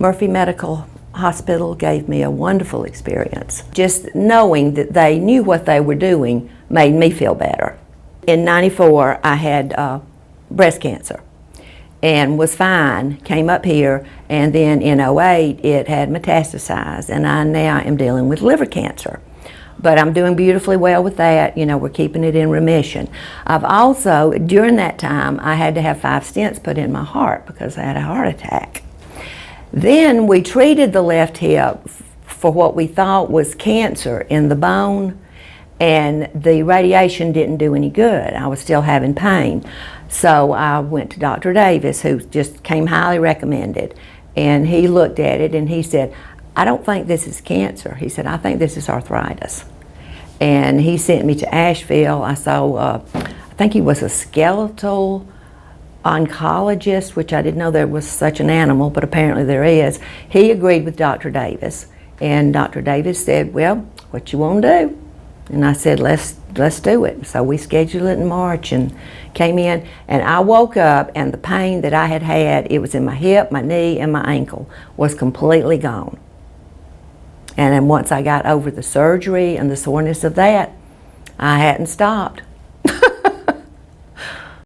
Murphy Medical Hospital gave me a wonderful experience. Just knowing that they knew what they were doing made me feel better. In '94, I had breast cancer and was fine, came up here, and then in '08 it had metastasized, and I now am dealing with liver cancer. But I'm doing beautifully well with that. You know, we're keeping it in remission. I've also, during that time, I had to have 5 stents put in my heart because I had a heart attack. Then we treated the left hip for what we thought was cancer in the bone, and the radiation didn't do any good. I was still having pain. So I went to Dr. Davis, who just came highly recommended, and he looked at it and he said, "I don't think this is cancer." He said, "I think this is arthritis." And he sent me to Asheville. I saw, I think he was a skeletal oncologist, which I didn't know there was such an animal, but apparently there is. He agreed with Dr. Davis, and Dr. Davis said, "Well, what you want to do?" And I said, let's do it. So we scheduled it in March and came in, and I woke up and the pain that I had, it was in my hip, my knee, and my ankle, was completely gone. And then once I got over the surgery and the soreness of that, I hadn't stopped.